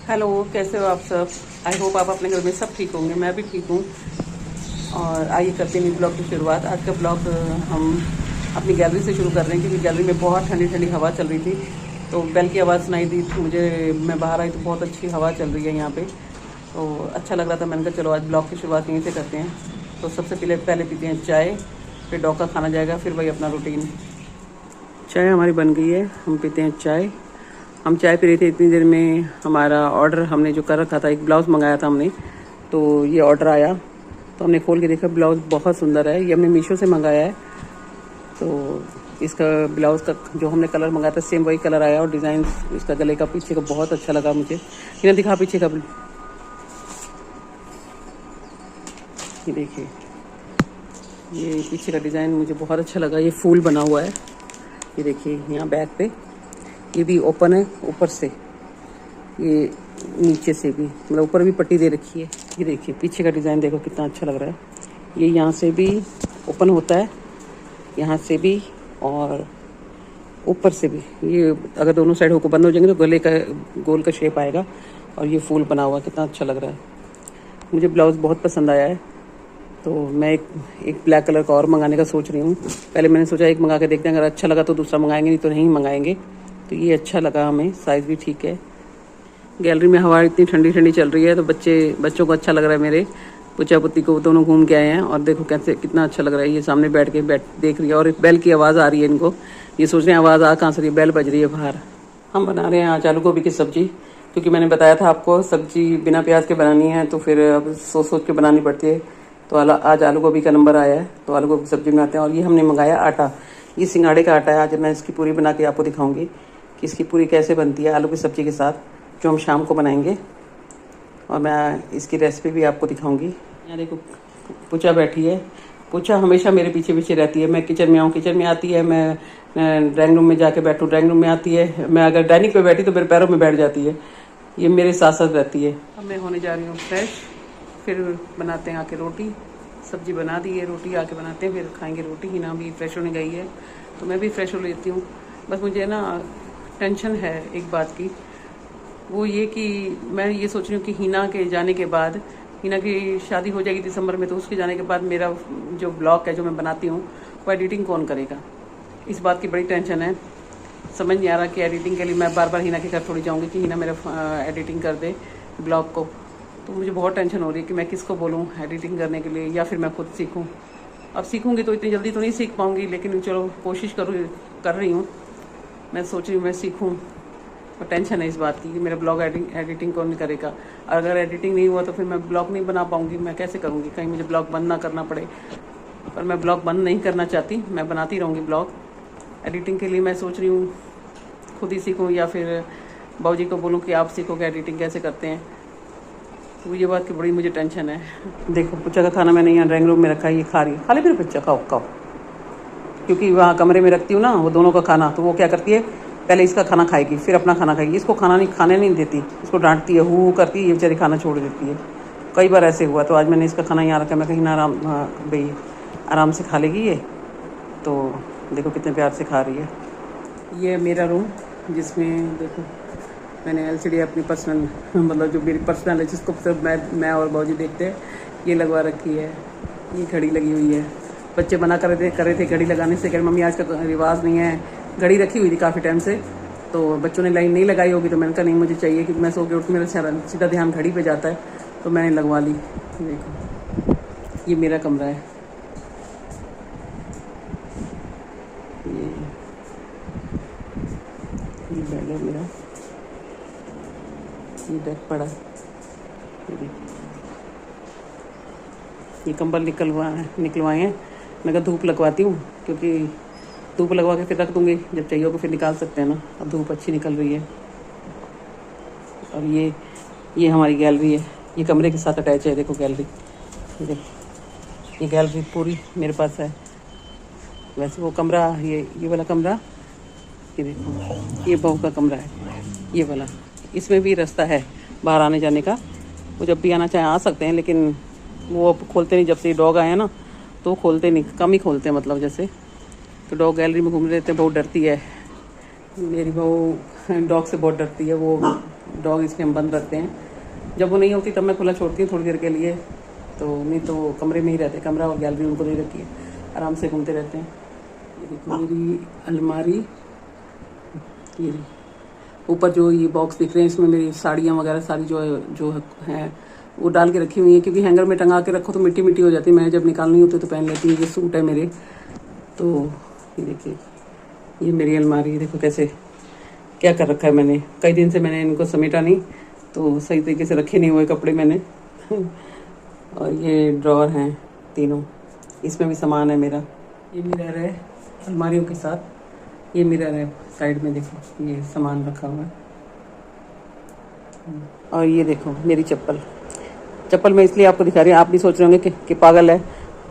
Hello, कैसे हो आप सब। आई होप आप अपने घर में सब ठीक होंगे। मैं भी ठीक हूँ। और आइए करते हैं ब्लॉग की शुरुआत। आज का ब्लॉग हम अपनी गैलरी से शुरू कर रहे हैं, क्योंकि गैलरी में बहुत ठंडी ठंडी हवा चल रही थी। तो बेल की आवाज़ सुनाई दी मुझे। मैं बाहर आई तो बहुत अच्छी हवा चल रही है यहाँ पे, तो अच्छा लग रहा था। मैंने कहा चलो आज ब्लॉग की शुरुआत यहीं से करते हैं। तो सबसे पहले पीते हैं चाय, फिर डॉग का खाना जाएगा, फिर वही अपना रूटीन। चाय हमारी बन गई है, हम पीते हैं चाय। हम चाय पी रहे थे, इतनी देर में हमारा ऑर्डर हमने जो कर रखा था, एक ब्लाउज़ मंगाया था हमने, तो ये ऑर्डर आया। तो हमने खोल के देखा, ब्लाउज़ बहुत सुंदर है। ये हमने मीशो से मंगाया है। तो इसका ब्लाउज़ का जो हमने कलर मंगाया था सेम वही कलर आया, और डिज़ाइन इसका गले का पीछे का बहुत अच्छा लगा मुझे। इन्हें दिखा पीछे का, ये देखिए, ये पीछे का डिज़ाइन मुझे बहुत अच्छा लगा। ये फूल बना हुआ है, ये देखिए यहाँ बैक पे। ये भी ओपन है ऊपर से, ये नीचे से भी, मतलब ऊपर भी पट्टी दे रखी है। ये देखिए पीछे का डिज़ाइन देखो कितना अच्छा लग रहा है। ये यहाँ से भी ओपन होता है, यहाँ से भी और ऊपर से भी। ये अगर दोनों साइड होकर बंद हो जाएंगे तो गले का गोल का शेप आएगा। और ये फूल बना हुआ कितना अच्छा लग रहा है। मुझे ब्लाउज़ बहुत पसंद आया है। तो मैं एक ब्लैक कलर का और मंगाने का सोच रही हूँ। पहले मैंने सोचा एक मंगा के देखते हैं, अगर अच्छा लगा तो दूसरा मंगाएंगे, नहीं तो नहीं मंगाएंगे। तो ये अच्छा लगा हमें, साइज़ भी ठीक है। गैलरी में हवा इतनी ठंडी ठंडी चल रही है, तो बच्चों को अच्छा लग रहा है। मेरे पुचा पुत्ती को दोनों घूम के आए हैं, और देखो कैसे कितना अच्छा लग रहा है। ये सामने बैठ देख रही है, और बेल की आवाज़ आ रही है इनको। ये सोच रहे हैं आवाज़ आ कहाँ से रही है, बेल बज रही है बाहर। हम बना रहे हैं आज आलू गोभी की सब्ज़ी, क्योंकि मैंने बताया था आपको सब्ज़ी बिना प्याज के बनानी है, तो फिर अब सोच के बनानी पड़ती है। तो आज आलू गोभी का नंबर आया है, तो आलू गोभी की सब्ज़ी बनाते हैं। और ये हमने मंगाया आटा, ये सिंगाड़े का आटा है। आज मैं इसकी पूरी बना के आपको दिखाऊंगी कि इसकी पूरी कैसे बनती है आलू की सब्ज़ी के साथ, जो हम शाम को बनाएंगे। और मैं इसकी रेसिपी भी आपको दिखाऊंगी। यहाँ देखो पूजा बैठी है। पूजा हमेशा मेरे पीछे पीछे रहती है। मैं किचन में आऊँ, किचन में आती है। मैं ड्राइंग रूम में जाके बैठूँ, ड्राइंग रूम में आती है। मैं अगर डाइनिंग पे बैठी तो मेरे पैरों में बैठ जाती है। ये मेरे साथ साथ रहती है। अब मैं होने जा रही हूँ फ्रेश, फिर बनाते हैं आके रोटी। सब्जी बना दी है, रोटी आके बनाते हैं, फिर खाएंगे रोटी। ही ना भी फ्रेश होने गई है, तो मैं भी फ्रेश हो लेती हूँ। बस मुझे ना टेंशन है एक बात की, वो ये कि मैं ये सोच रही हूँ कि हिना के जाने के बाद, हिना की शादी हो जाएगी दिसंबर में, तो उसके जाने के बाद मेरा जो ब्लॉग है जो मैं बनाती हूँ वो एडिटिंग कौन करेगा। इस बात की बड़ी टेंशन है। समझ नहीं आ रहा कि एडिटिंग के लिए मैं बार बार हिना के घर थोड़ी जाऊँगी कि हिना मेरा एडिटिंग कर दे ब्लॉग को। तो मुझे बहुत टेंशन हो रही है कि मैं किसको बोलूँ एडिटिंग करने के लिए, या फिर मैं खुद सीखूँ। अब सीखूँगी तो इतनी जल्दी तो नहीं सीख पाऊँगी, लेकिन चलो कोशिश कर रही हूँ। मैं सोच रही हूँ मैं सीखूँ। और टेंशन है इस बात की कि मेरा ब्लॉग एडिटिंग कौन करेगा। अगर एडिटिंग नहीं हुआ तो फिर मैं ब्लॉग नहीं बना पाऊँगी। मैं कैसे करूँगी, कहीं मुझे ब्लॉग बंद ना करना पड़े। पर मैं ब्लॉग बंद नहीं करना चाहती, मैं बनाती रहूँगी ब्लॉग। एडिटिंग के लिए मैं सोच रही हूँ खुद ही सीखूँ, या फिर बाबूजी को बोलूँ कि आप सीखोगे एडिटिंग कैसे करते हैं। तो ये बात की बड़ी मुझे टेंशन है। देखो बच्चा का खाना मैंने यहाँ ड्राइंग रूम में रखा है, ये खा रही है। खा ले मेरे बच्चा, खाओ खाओ। क्योंकि वहाँ कमरे में रखती हूँ ना वो दोनों का खाना, तो वो क्या करती है, पहले इसका खाना खाएगी फिर अपना खाना खाएगी। इसको खाने नहीं देती, इसको डांटती है, हु करती है, ये बेचारी खाना छोड़ देती है। कई बार ऐसे हुआ। तो आज मैंने इसका खाना यहाँ रखा, मैं कहीं ना भाई आराम से खा लेगी ये। तो देखो कितने प्यार से खा रही है। ये मेरा रूम, जिसमें देखो मैंने LCD अपनी पर्सनल, मतलब जो मेरी पर्सनल है, जिसको सिर्फ मैं और बाबूजी देखते हैं, ये लगवा रखी है। ये घड़ी लगी हुई है। बच्चे मना कर रहे थे घड़ी लगाने से, कह मम्मी आज का रिवाज नहीं है। घड़ी रखी हुई थी काफ़ी टाइम से, तो बच्चों ने लाइन नहीं लगाई होगी, तो मैंने कहा नहीं मुझे चाहिए, क्योंकि मैं सो के उठ, मेरा सीधा ध्यान घड़ी पे जाता है, तो मैंने लगवा ली। देखो ये मेरा कमरा है। ये बेड है मेरा, ये बेड पड़ा। ये कंबल निकलवाए हैं। मैं कहा धूप लगवाती हूँ, क्योंकि धूप लगवा के फिर रख दूँगी, जब चाहिए होगा फिर निकाल सकते हैं ना। अब धूप अच्छी निकल रही है। और ये हमारी गैलरी है, ये कमरे के साथ अटैच है। देखो गैलरी, ये गैलरी पूरी मेरे पास है। वैसे वो कमरा, ये वाला कमरा, ये देखो ये बहू का कमरा है, ये वाला। इसमें भी रास्ता है बाहर आने जाने का, वो जब भी आना चाहे आ सकते हैं, लेकिन वो अब खोलते नहीं। जब से डॉग आए हैं ना, तो खोलते नहीं, कम ही खोलते हैं। मतलब जैसे तो डॉग गैलरी में घूम रहे थे, बहुत डरती है मेरी बहू, डॉग से बहुत डरती है। वो डॉग इसलिए हम बंद रखते हैं। जब वो नहीं होती तब मैं खुला छोड़ती हूँ थोड़ी देर के लिए, तो नहीं तो कमरे में ही रहते। कमरा और गैलरी उनको दे रखी है, आराम से घूमते रहते हैं। ये देखो मेरी अलमारी, ये ऊपर जो ये बॉक्स दिख रहे हैं इसमें मेरी साड़ियाँ वगैरह सारी जो हैं वो डाल के रखी हुई हैं, क्योंकि हैंगर में टंगा के रखो तो मिट्टी मिट्टी हो जाती है। मैं जब निकालनी होती तो पहन लेती हूँ। ये सूट है मेरे। तो ये देखिए, ये मेरी अलमारी देखो कैसे क्या कर रखा है मैंने। कई दिन से मैंने इनको समेटा नहीं, तो सही तरीके से रखे नहीं हुए कपड़े मैंने। और ये ड्रॉर हैं तीनों, इसमें भी सामान है मेरा। ये मिरर है अलमारियों के साथ, ये मिरर है साइड में, देखो ये सामान रखा हुआ है। और ये देखो मेरी चप्पल मैं इसलिए आपको दिखा रही हूँ, आप भी सोच रहे होंगे कि पागल है,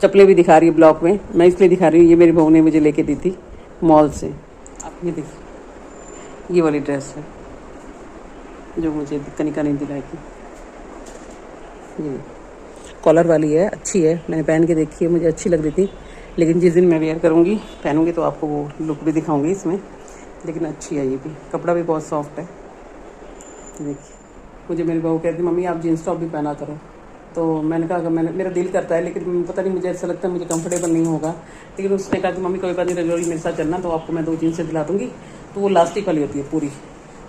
चप्पलें भी दिखा रही है ब्लॉग में। मैं इसलिए दिखा रही हूँ, ये मेरी बहू ने मुझे लेके दी थी मॉल से। आप ये देखिए, ये वाली ड्रेस है जो मुझे कनिका ने दिलाई थी। ये कॉलर वाली है, अच्छी है, मैंने पहन के देखी है, मुझे अच्छी लग रही थी। लेकिन जिस दिन मैं वेयर करूँगी पहनूंगी तो आपको वो लुक भी दिखाऊंगी इसमें। लेकिन अच्छी है, ये भी कपड़ा भी बहुत सॉफ्ट है। देखिए मुझे मेरी बहू कहती मम्मी आप जीन्स टॉप भी पहना करो, तो मैंने कहा मेरा दिल करता है, लेकिन पता नहीं मुझे ऐसा लगता है मुझे कंफर्टेबल नहीं होगा। लेकिन उसने कहा कि मम्मी कोई बात नहीं, रजौरी मेरे साथ चलना तो आपको मैं 2 जीन्स दिला दूँगी। तो वो लास्टिक वाली होती है पूरी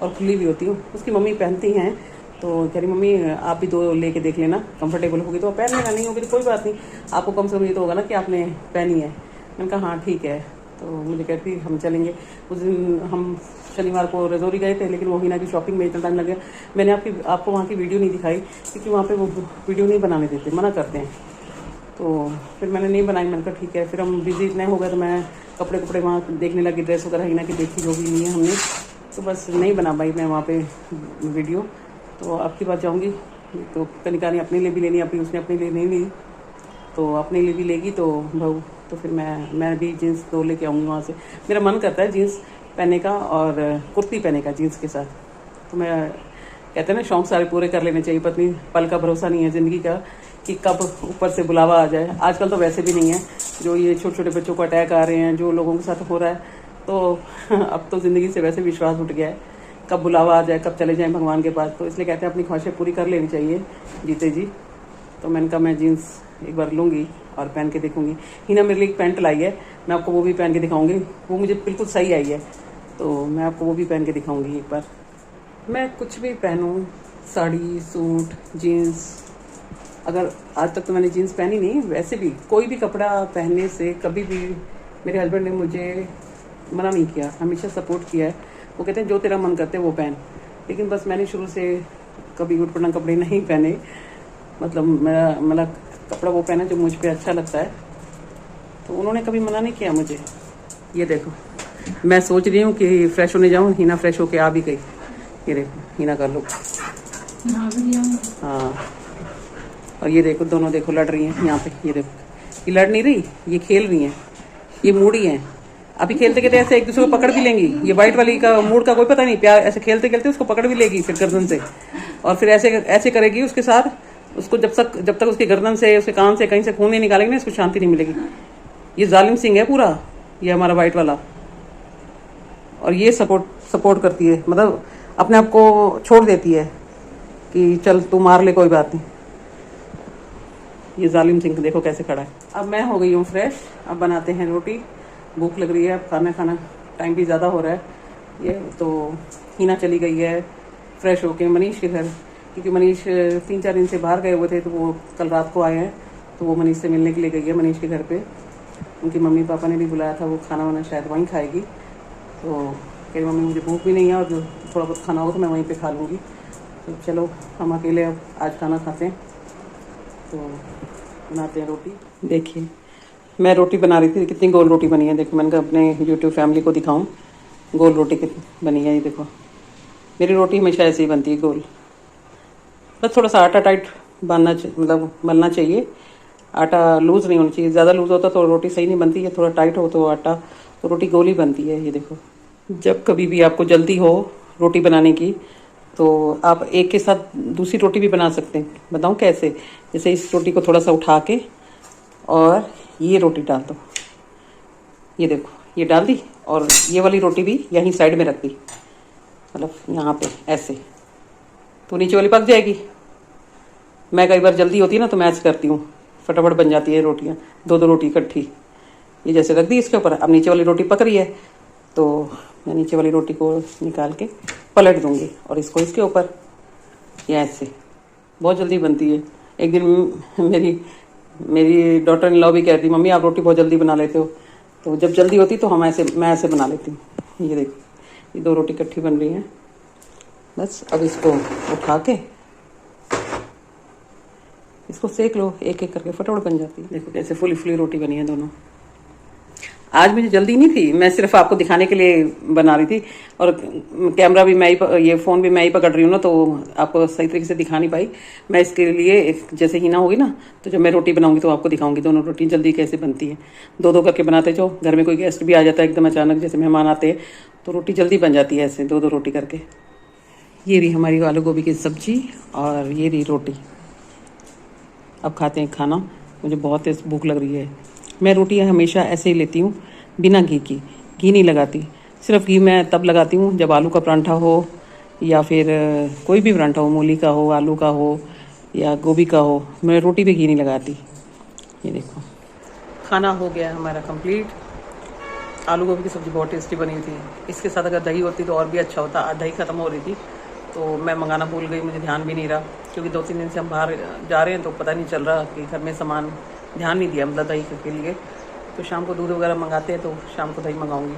और खुली भी होती है। उसकी मम्मी पहनती हैं, तो कह रही मम्मी आप भी 2 लेके देख लेना, कंफर्टेबल होगी तो पहन लेना, नहीं होगी तो कोई बात नहीं, आपको कम से कम ये तो होगा ना कि आपने पहनी है। मैंने कहा हाँ ठीक है। तो मुझे कहती हम चलेंगे। उस दिन हम शनिवार को रजौरी गए थे, लेकिन वो हीना की शॉपिंग में इतना टाइम लग गया। मैंने आपको वहाँ की वीडियो नहीं दिखाई, क्योंकि वहाँ पे वो वीडियो नहीं बनाने देते, मना करते हैं। तो फिर मैंने नहीं बनाई। मैंने कहा ठीक है। फिर हम बिजी इतने हो गए तो मैं कपड़े वहाँ देखने लगी, ड्रेस वगैरह हीना की देखी जो भी नहीं है हमने, तो बस नहीं बना पाई मैं वहाँ पे वीडियो। तो अब की बात जाऊँगी तो कनिका ने अपने लिए भी लेनी, अभी उसने अपने लिए नहीं ली, तो अपने लिए भी लेगी तो बहू, तो फिर मैं भी जीन्स 2 लेके आऊँगी वहाँ से। मेरा मन करता है जीन्स पहनने का और कुर्ती पहनने का जीन्स के साथ। तो मैं कहते हैं ना शौक सारे पूरे कर लेने चाहिए। पत्नी पल का भरोसा नहीं है ज़िंदगी का कि कब ऊपर से बुलावा आ जाए। आजकल तो वैसे भी नहीं है, जो ये छोटे छोटे बच्चों को अटैक आ रहे हैं, जो लोगों के साथ हो रहा है, तो अब तो ज़िंदगी से वैसे विश्वास उठ गया है, कब बुलावा आ जाए, कब चले जाएँ भगवान के पास। तो इसलिए कहते हैं अपनी ख्वाहिशें पूरी कर लेनी चाहिए जीते जी। तो मैंने कहा मैं जीन्स एक बार लूँगी और पहन के देखूँगी। हीना मेरे लिए एक पैंट लाई है, मैं आपको वो भी पहन के दिखाऊँगी। वो मुझे बिल्कुल सही आई है, तो मैं आपको वो भी पहन के दिखाऊँगी एक बार। मैं कुछ भी पहनूँ, साड़ी, सूट, जीन्स, अगर आज तक तो मैंने जीन्स पहनी नहीं, वैसे भी कोई भी कपड़ा पहनने से कभी भी मेरे हस्बैंड ने मुझे मना नहीं किया, हमेशा सपोर्ट किया है। वो कहते हैं जो तेरा मन करते वो पहन। लेकिन बस मैंने शुरू से कभी उटपटांग कपड़े नहीं पहने, मतलब मेरा कपड़ा वो पहना जो मुझ पे अच्छा लगता है, तो उन्होंने कभी मना नहीं किया मुझे। ये देखो मैं सोच रही हूँ कि फ्रेश होने जाऊँ, हीना फ्रेश होके आ भी गई। ये देखो हीना का लुक, हाँ। और ये देखो दोनों देखो लड़ रही हैं यहाँ पे। ये देखो ये लड़ नहीं रही, ये खेल रही हैं, ये मूडी हैं। अभी खेलते खेलते ऐसे एक दूसरे को पकड़ भी लेंगी। ये वाइट वाली का मूड का कोई पता नहीं, प्यार ऐसे खेलते खेलते उसको पकड़ भी लेगी फिर गर्दन से, और फिर ऐसे करेगी उसके साथ। उसको जब तक उसके गर्दन से, उसके कान से, कहीं से खून नहीं निकालेंगे ना, इसको शांति नहीं मिलेगी। ये जालिम सिंह है पूरा, ये हमारा वाइट वाला। और ये सपोर्ट करती है, मतलब अपने आप को छोड़ देती है कि चल तू मार ले, कोई बात नहीं। ये जालिम सिंह देखो कैसे खड़ा है। अब मैं हो गई हूँ फ्रेश, अब बनाते हैं रोटी। भूख लग रही है, अब खाना टाइम भी ज़्यादा हो रहा है। ये तो हीना चली गई है फ्रेश होके मनीष के घर, क्योंकि मनीष 3-4 दिन से बाहर गए हुए थे, तो वो कल रात को आए हैं। तो वो मनीष से मिलने के लिए गई है मनीष के घर पे। उनकी मम्मी पापा ने भी बुलाया था, वो खाना वाना शायद वहीं खाएगी। तो कह रही मम्मी मुझे भूख भी नहीं है, और जो थोड़ा बहुत खाना होगा तो मैं वहीं पे खा लूँगी। तो चलो हम अकेले अब आज खाना खाते हैं, तो बनाते हैं रोटी। देखिए मैं रोटी बना रही थी, कितनी गोल रोटी बनी है देखो। मैंने कहा अपने यूट्यूब फैमिली को दिखाऊं गोल रोटी कितनी बनी है। ये देखो मेरी रोटी हमेशा ऐसे ही बनती है गोल, बस थोड़ा सा आटा टाइट बांधना मतलब मलना चाहिए। आटा लूज़ नहीं होना चाहिए, ज़्यादा लूज़ होता तो रोटी सही नहीं बनती है। थोड़ा टाइट हो तो आटा तो रोटी गोल ही बनती है। ये देखो जब कभी भी आपको जल्दी हो रोटी बनाने की, तो आप एक के साथ दूसरी रोटी भी बना सकते हैं। बताऊं कैसे? जैसे इस रोटी को थोड़ा सा उठा के और ये रोटी डाल दो, ये देखो ये डाल दी, और ये वाली रोटी भी यहीं साइड में रख दी, मतलब यहाँ पे ऐसे, तो नीचे वाली पक जाएगी। मैं कई बार जल्दी होती है ना तो मैं ऐसे करती हूँ, फटाफट बन जाती है रोटियाँ, 2-2 रोटी इकट्ठी। ये जैसे रख दी इसके ऊपर। अब नीचे वाली रोटी पक रही है तो मैं नीचे वाली रोटी को निकाल के पलट दूंगी और इसको इसके ऊपर, या ऐसे। बहुत जल्दी बनती है। एक दिन मेरी डॉटर इन लॉ भी कहती, मम्मी आप रोटी बहुत जल्दी बना लेते हो। तो जब जल्दी होती तो मैं ऐसे बना लेती हूँ। ये देखो, ये 2 रोटी इकट्ठी बन रही हैं। बस अब इसको उठा के इसको सेक लो, एक एक करके फटाफट बन जाती है। देखो कैसे फुली फुली रोटी बनी है दोनों। आज मुझे जल्दी नहीं थी, मैं सिर्फ आपको दिखाने के लिए बना रही थी, और कैमरा भी मैं ही, ये फ़ोन भी मैं ही पकड़ रही हूँ ना, तो आपको सही तरीके से दिखा नहीं पाई। मैं इसके लिए जैसे ही ना होगी ना, तो जब मैं रोटी बनाऊंगी तो आपको दिखाऊंगी दोनों रोटी जल्दी कैसे बनती है। 2-2 करके बनाते जो, घर में कोई गेस्ट भी आ जाता है एकदम अचानक, जैसे मेहमान आते हैं, तो रोटी जल्दी बन जाती है ऐसे 2-2 रोटी करके। ये रही हमारी आलू गोभी की सब्जी और ये रही रोटी। अब खाते हैं खाना, मुझे बहुत तेज भूख लग रही है। मैं रोटी हमेशा ऐसे ही लेती हूँ, बिना घी की, घी नहीं लगाती। सिर्फ घी मैं तब लगाती हूँ जब आलू का परांठा हो, या फिर कोई भी परांठा हो, मूली का हो, आलू का हो या गोभी का हो। मैं रोटी पे घी नहीं लगाती। ये देखो खाना हो गया हमारा कंप्लीट। आलू गोभी की सब्ज़ी बहुत टेस्टी बनी थी। इसके साथ अगर दही होती तो और भी अच्छा होता। दही ख़त्म हो रही थी तो मैं मंगाना भूल गई, मुझे ध्यान भी नहीं रहा, क्योंकि 2-3 दिन से हम बाहर जा रहे हैं तो पता नहीं चल रहा कि घर में सामान, ध्यान नहीं दिया मतलब दही के लिए। तो शाम को दूध वगैरह मंगाते हैं तो शाम को दही मंगाऊंगी।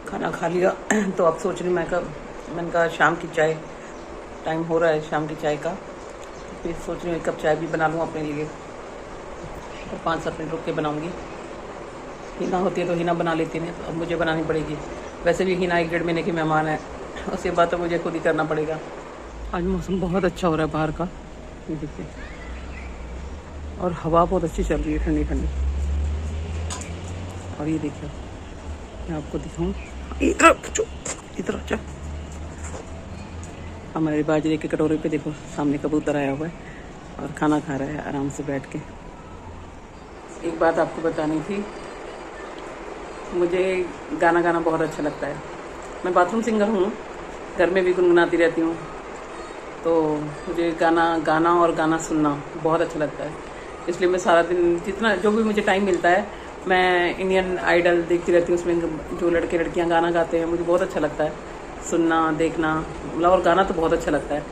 खाना खा लिया तो अब सोच रही मैंने कहा शाम की चाय, टाइम हो रहा है शाम की चाय का, तो फिर सोच रही हूँ 1 कप चाय भी बना लूँ अपने लिए, और 5-7 मिनट रुक के बनाऊँगी। हिना होती है तो हिना बना लेती है, तो अब मुझे बनानी पड़ेगी। वैसे भी हिना 1-1.5 महीने की मेहमान है, उसके बाद तो मुझे खुद ही करना पड़ेगा। आज मौसम बहुत अच्छा हो रहा है बाहर का, ये देखिए, और हवा बहुत अच्छी चल रही है, ठंडी ठंडी। और ये देखिए मैं आपको दिखाऊं, इधर अच्छा, हमारे बाजरे के कटोरे पे देखो सामने कबूतर आया हुआ है और खाना खा रहा है आराम से बैठ के। एक बात आपको बतानी थी, मुझे गाना गाना बहुत अच्छा लगता है। मैं बाथरूम सिंगर हूँ, घर में भी गुनगुनाती रहती हूँ, तो मुझे गाना और गाना सुनना बहुत अच्छा लगता है। इसलिए मैं सारा दिन जितना जो भी मुझे टाइम मिलता है, मैं इंडियन आइडल देखती रहती हूँ। उसमें जो लड़के लड़कियाँ गाना गाते हैं मुझे बहुत अच्छा लगता है सुनना, देखना, मतलब, और गाना तो बहुत अच्छा लगता है।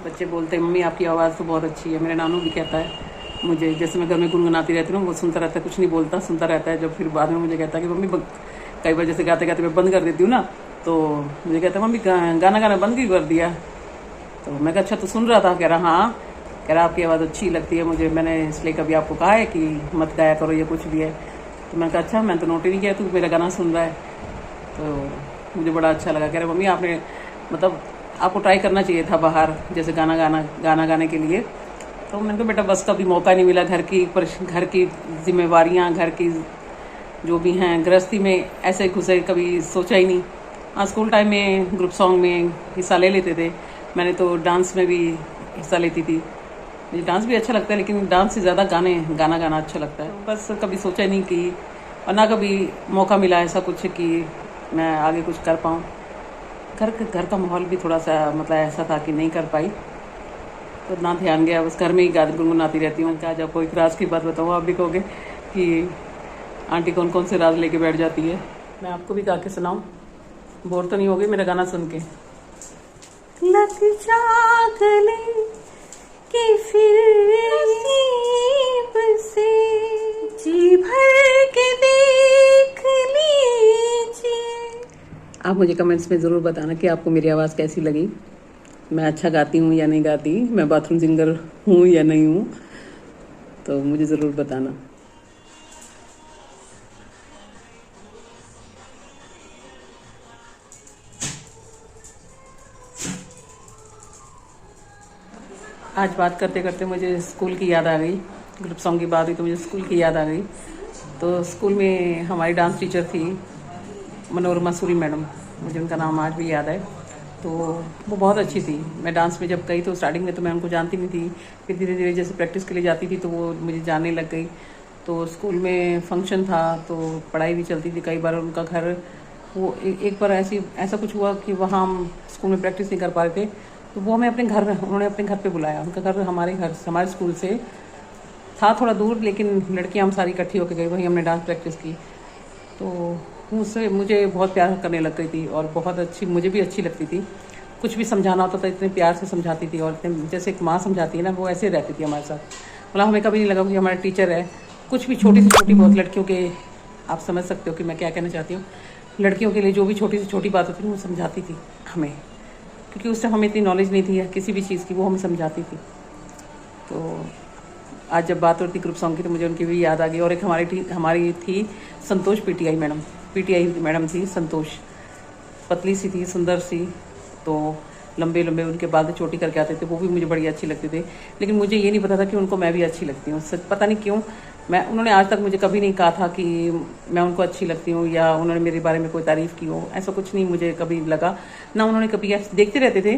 बच्चे बोलते हैं मम्मी आपकी आवाज़ तो बहुत अच्छी है। मेरे नानू भी कहता है मुझे, जैसे मैं घर में गुनगुनाती रहती हूँ, वो सुनता रहता है, कुछ नहीं बोलता, सुनता रहता है। जब फिर बाद में मुझे कहता है कि मम्मी, कई बार जैसे गाते गाते मैं बंद कर देती हूँ ना, तो मुझे कहता है मम्मी गाना बंद क्यों कर दिया। तो मैं कहा अच्छा तो सुन रहा था। कह रहा हाँ, कह रहा आपकी आवाज़ अच्छी लगती है मुझे, मैंने इसलिए कभी आपको कहा है कि मत गाया करो ये कुछ भी है। तो मैंने कहा अच्छा, मैं तो नोट ही नहीं किया तू मेरा गाना सुन रहा है। तो मुझे बड़ा अच्छा लगा। कह रहा मम्मी आपने, मतलब आपको ट्राई करना चाहिए था बाहर जैसे गाना गाने के लिए। तो मैंने कहा बेटा बस कभी मौका नहीं मिला, घर की जिम्मेवारियाँ, घर की जो भी हैं, गृहस्थी में ऐसे घुसे, कभी सोचा ही नहीं। हाँ, स्कूल टाइम में ग्रुप सॉन्ग में हिस्सा ले लेते थे। मैंने तो डांस में भी हिस्सा लेती थी। मुझे डांस भी अच्छा लगता है, लेकिन डांस से ज़्यादा गाना गाना अच्छा लगता है। बस कभी सोचा नहीं कि, और ना कभी मौका मिला ऐसा कुछ कि मैं आगे कुछ कर पाऊँ। घर का माहौल भी थोड़ा सा मतलब ऐसा था कि नहीं कर पाई, तो ना ध्यान गया, बस घर में ही गुनगुनाती रहती हूँ। क्या जब कोई राज की बात बताऊँ, आप भी कहोगे कि आंटी कौन कौन से राज लेके बैठ जाती है। मैं आपको भी गा के सुनाऊँ, बोर तो नहीं होगी मेरा गाना सुन के। लग जा गले कि फिर नसीब से जी भर के देख लीजिए। आप मुझे कमेंट्स में ज़रूर बताना कि आपको मेरी आवाज़ कैसी लगी, मैं अच्छा गाती हूँ या नहीं गाती, मैं बाथरूम सिंगर हूँ या नहीं हूँ, तो मुझे ज़रूर बताना। आज बात करते करते मुझे स्कूल की याद आ गई। ग्रुप सॉन्ग की बात हुई तो मुझे स्कूल की याद आ गई। तो स्कूल में हमारी डांस टीचर थी मनोरमा सूरी मैडम, मुझे उनका नाम आज भी याद है। तो वो बहुत अच्छी थी। मैं डांस में जब गई तो स्टार्टिंग में तो मैं उनको जानती नहीं थी, फिर धीरे धीरे जैसे प्रैक्टिस के लिए जाती थी तो वो मुझे जानने लग गई। तो स्कूल में फंक्शन था तो पढ़ाई भी चलती थी। कई बार उनका घर वो एक बार ऐसा कुछ हुआ कि वहाँ हम स्कूल में प्रैक्टिस नहीं कर पा रहे थे, तो वो हमें उन्होंने अपने घर पे बुलाया। उनका घर हमारे स्कूल से था थोड़ा दूर, लेकिन लड़कियाँ हम सारी इकट्ठी होकर गई, वहीं हमने डांस प्रैक्टिस की। तो मुझे बहुत प्यार करने लग गई थी और बहुत अच्छी, मुझे भी अच्छी लगती थी। कुछ भी समझाना होता था इतने प्यार से समझाती थी, और इतने जैसे एक माँ समझाती है ना, वो ऐसे रहती थी हमारे साथ। मतलब हमें कभी नहीं लगा कि हमारा टीचर है। कुछ भी छोटी से छोटी बहुत लड़कियों के, आप समझ सकते हो कि मैं क्या कहना चाहती हूँ, लड़कियों के लिए जो भी छोटी से छोटी बात होती थी वो समझाती थी हमें, क्योंकि उस टाइम हमें इतनी नॉलेज नहीं थी किसी भी चीज़ की, वो हमें समझाती थी। तो आज जब बात होती ग्रुप सॉन्ग की तो मुझे उनकी भी याद आ गई। और एक हमारी थी संतोष पीटीआई मैडम थी संतोष, पतली सी थी, सुंदर सी, तो लंबे लंबे उनके बाल चोटी करके आते थे, वो भी मुझे बड़ी अच्छी लगती थी। लेकिन मुझे ये नहीं पता था कि उनको मैं भी अच्छी लगती हूँ। पता नहीं क्यों, उन्होंने आज तक मुझे कभी नहीं कहा था कि मैं उनको अच्छी लगती हूँ या उन्होंने मेरे बारे में कोई तारीफ़ की हो, ऐसा कुछ नहीं मुझे कभी लगा ना। उन्होंने कभी देखते रहते थे।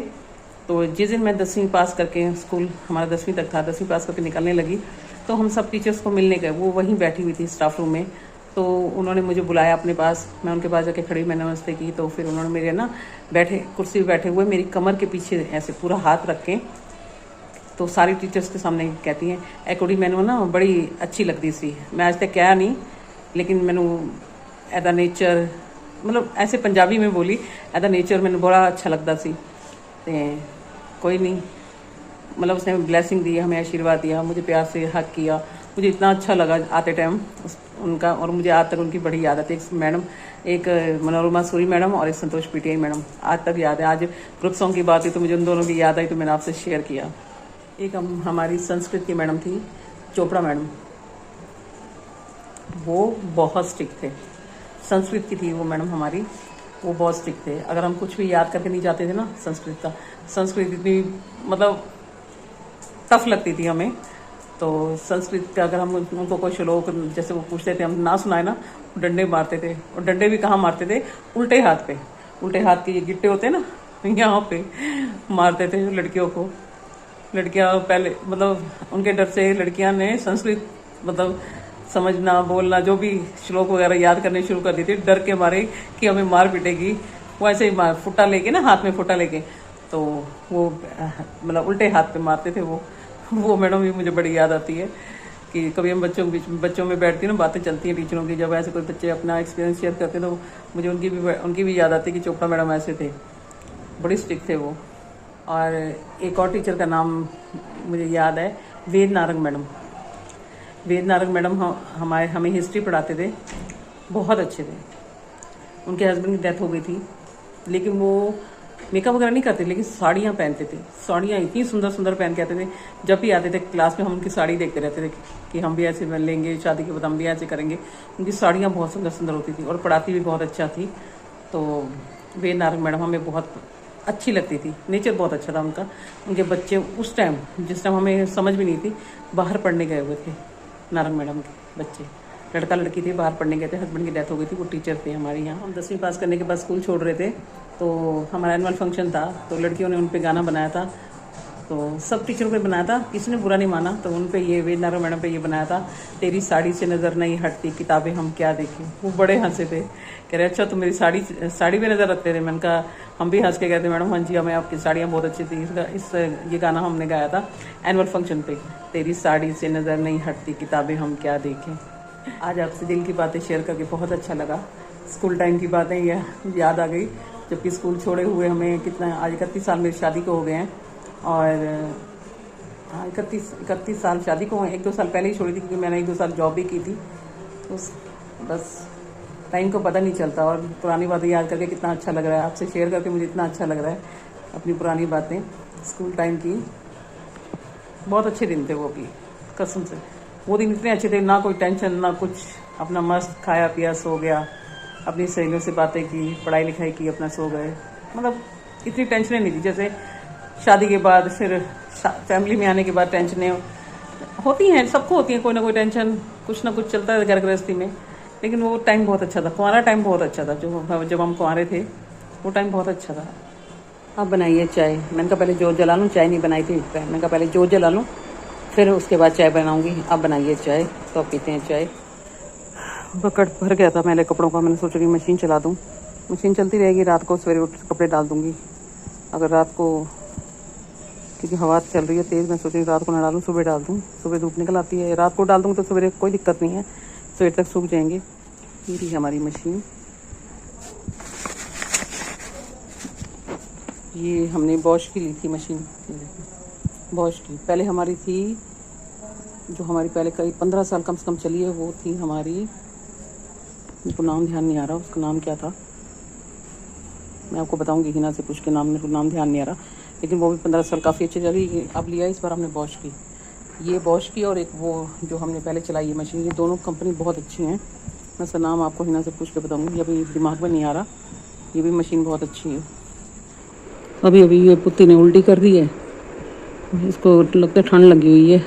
तो जिस दिन मैं 10वीं पास करके, स्कूल हमारा 10वीं तक था, 10वीं पास करके निकलने लगी, तो हम सब टीचर्स को मिलने गए। वो वहीं बैठी हुई थी स्टाफ रूम में, तो उन्होंने मुझे बुलाया अपने पास। मैं उनके पास जाके खड़ी, मैंने नमस्ते की। तो फिर उन्होंने मेरे ना कुर्सी पे बैठे हुए मेरी कमर के पीछे ऐसे पूरा हाथ रख के, तो सारी टीचर्स के सामने कहती हैं, कुड़ी मैनू ना बड़ी अच्छी लगती सी। मैं आज तक क्या नहीं, लेकिन मैनू एदा नेचर, मतलब ऐसे पंजाबी में बोली, एदा नेचर मैनू बड़ा अच्छा लगता सी। ते कोई नहीं, मतलब उसने ब्लेसिंग दी, हमें आशीर्वाद दिया, मुझे प्यार से हक किया। मुझे इतना अच्छा लगा आते टाइम उनका, और मुझे आज तक उनकी बड़ी याद आती है। एक मैडम, एक मनोरमा सूरी मैडम और एक संतोष पीटीआई मैडम, आज तक याद है। आज ग्रुप सॉन्ग की बात हुई तो मुझे उन दोनों की याद आई, तो मैंने आपसे शेयर किया। एक हमारी संस्कृत की मैडम थी, चोपड़ा मैडम, वो बहुत स्ट्रिक्ट थे। संस्कृत की थी वो मैडम हमारी, वो बहुत स्ट्रिक्ट थे। अगर हम कुछ भी याद करके नहीं जाते थे ना संस्कृत इतनी मतलब टफ लगती थी हमें। तो संस्कृत का अगर हम उनको कोई श्लोक जैसे वो पूछते थे, हम ना सुनाए ना, डंडे मारते थे। और डंडे भी कहाँ मारते थे, उल्टे हाथ पे, उल्टे हाथ के ये गिट्टे होते हैं ना, यहाँ पे मारते थे लड़कियों को। लड़कियां पहले, मतलब उनके डर से लड़कियां ने संस्कृत मतलब समझना, बोलना, जो भी श्लोक वगैरह याद करने शुरू कर दी थी, डर के मारे कि हमें मार पिटेगी। वो ऐसे ही फुट्टा लेके ना, हाथ में फुट्टा लेके, तो वो मतलब उल्टे हाथ पे मारते थे वो मैडम भी मुझे बड़ी याद आती है। कि कभी हम बच्चों में बैठती ना, बातें चलती हैं टीचरों की, जब ऐसे कोई बच्चे अपना एक्सपीरियंस शेयर करते तो मुझे उनकी भी याद आती है कि चोपड़ा मैडम ऐसे थे, बड़ी स्ट्रिक्ट थे वो। और एक और टीचर का नाम मुझे याद है, वेद नारंग मैडम हमें हिस्ट्री पढ़ाते थे, बहुत अच्छे थे। उनके हस्बैंड की डेथ हो गई थी, लेकिन वो मेकअप वगैरह नहीं करते, लेकिन साड़ियाँ पहनते थे। साड़ियाँ इतनी सुंदर सुंदर पहन के आते थे। जब भी आते थे क्लास में हम उनकी साड़ी देखते रहते थे कि हम भी ऐसे लेंगे, शादी के बाद हम भी ऐसे करेंगे। उनकी साड़ियाँ बहुत सुंदर सुंदर होती थी और पढ़ाती भी बहुत अच्छा थी। तो वेद नारंग मैडम हमें बहुत अच्छी लगती थी, नेचर बहुत अच्छा था उनका। उनके बच्चे उस टाइम, जिस टाइम हमें समझ भी नहीं थी, बाहर पढ़ने गए हुए थे नारंग मैडम के बच्चे, लड़का लड़की थे, बाहर पढ़ने गए थे। हस्बैंड की डेथ हो गई थी, वो टीचर थे हमारे यहाँ। हम 10वीं पास करने के बाद स्कूल छोड़ रहे थे, तो हमारा एनुअल फंक्शन था, तो लड़कियों ने उन पर गाना बनाया था। तो सब टीचरों पे बनाया था, किसी ने बुरा नहीं माना। तो उन पे ये वेद नारंग मैडम पे ये बनाया था, तेरी साड़ी से नज़र नहीं हटती, किताबें हम क्या देखें। वो बड़े हंसे थे, कह रहे अच्छा तुम मेरी साड़ी पे नज़र रखते थे। मैंने कहा, हम भी हंस के कहते मैडम हाँ जी, हमें आपकी साड़ियाँ बहुत अच्छी थी। ये गाना हमने गाया था एनुअल फंक्शन पे, तेरी साड़ी से नज़र नहीं हटती, किताबें हम क्या देखें। आज आपसे दिल की बातें शेयर करके बहुत अच्छा लगा। स्कूल टाइम की बातें याद आ गई, जबकि स्कूल छोड़े हुए हमें कितना, आज 31 साल मेरी शादी को हो गए हैं। और हाँ, 31 साल शादी को, 1-2 साल पहले ही छोड़ी थी, क्योंकि मैंने 1-2 साल जॉब भी की थी। तो बस टाइम को पता नहीं चलता, और पुरानी बातें याद करके कितना अच्छा लग रहा है। आपसे शेयर करके मुझे इतना अच्छा लग रहा है अपनी पुरानी बातें स्कूल टाइम की। बहुत अच्छे दिन थे वो भी, कसम से। वो दिन इतने अच्छे थे, ना कोई टेंशन ना कुछ, अपना मस्त खाया पिया सो गया, अपनी सहेलियों से बातें की, पढ़ाई लिखाई की, अपना सो गए। मतलब इतनी टेंशनें नहीं थी। जैसे शादी के बाद फिर फैमिली में आने के बाद टेंशनें होती हैं, सबको होती हैं, कोई ना कोई टेंशन, कुछ ना कुछ चलता है घर गृहस्थी में। लेकिन वो टाइम बहुत अच्छा था, कुंवारा टाइम बहुत अच्छा था, जब हम कुंवारे थे, वो टाइम बहुत अच्छा था। अब बनाइए चाय। मैंने कहा पहले जोत जला लूँ, चाय नहीं बनाई थी। मैंने कहा पहले जोत जला लूँ, फिर उसके बाद चाय बनाऊँगी। अब बनाइए चाय, तो अब पीते हैं चाय। बकेट भर गया था मेरे कपड़ों का, मैंने सोचा कि मशीन चला दूँ। मशीन चलती रहेगी, रात को सवेरे उठ के कपड़े डाल दूँगी। अगर रात को, क्योंकि हवा चल रही है तेज़, मैं सोच रही हूँ रात को ना डालूँ, सुबह डाल दूँ। सुबह धूप निकल आती है, रात को डाल दूँगी तो सवेरे कोई दिक्कत नहीं है, सवेर तक सूख जाएंगे। ये रही हमारी मशीन। ये हमने बॉश की ली थी मशीन, बॉश की। पहले हमारी थी, जो हमारी पहले कई 15 साल कम से कम चली है, वो थी हमारी, मेरे को नाम ध्यान नहीं आ रहा, उसका नाम क्या था मैं आपको बताऊंगी, हिना से पूछ के। मेरे को नाम ध्यान नहीं आ रहा, लेकिन वो भी 15 साल काफ़ी अच्छी चली। अब लिया इस बार हमने बॉश की, ये बॉश की, और एक वो जो हमने पहले चलाई है मशीन, ये दोनों कंपनी बहुत अच्छी हैं। मैं उसका नाम आपको हिना से पूछ के बताऊंगी, अभी दिमाग में नहीं आ रहा। ये भी मशीन बहुत अच्छी है। अभी ये पुत्ती ने उल्टी कर दी है, इसको लगता है ठंड लगी हुई है।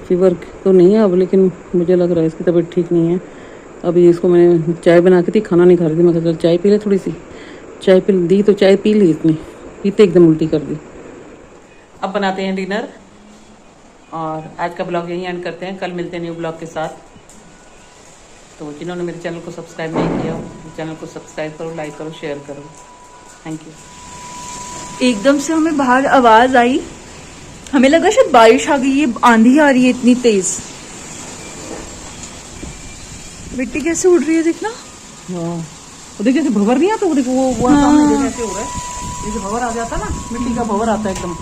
फीवर तो नहीं है अब, लेकिन मुझे लग रहा है इसकी तबीयत ठीक नहीं है। अभी इसको मैंने चाय बना के थी, खाना नहीं खा रही थी, मैं कहा चाय पी ले, थोड़ी सी चाय पी दी तो चाय पी ली इसने, पीते एकदम उल्टी कर दी। अब बनाते हैं डिनर, और आज का ब्लॉग यहीं एंड करते हैं। कल मिलते हैं न्यू ब्लॉग के साथ। तो जिन्होंने मेरे चैनल को सब्सक्राइब नहीं किया, चैनल को सब्सक्राइब करो, लाइक करो, शेयर करो। Thank you. एकदम से हमें बाहर आवाज आई, हमें लगा शायद बारिश आ गई है, आंधी आ रही है इतनी तेज। मिट्टी कैसे उड़ रही है देखना। हाँ, देखिए भंवर नहीं आता, वो सामने कैसे हो रहा है, जैसे भंवर आ जाता ना, मिट्टी का भंवर आता है एकदम।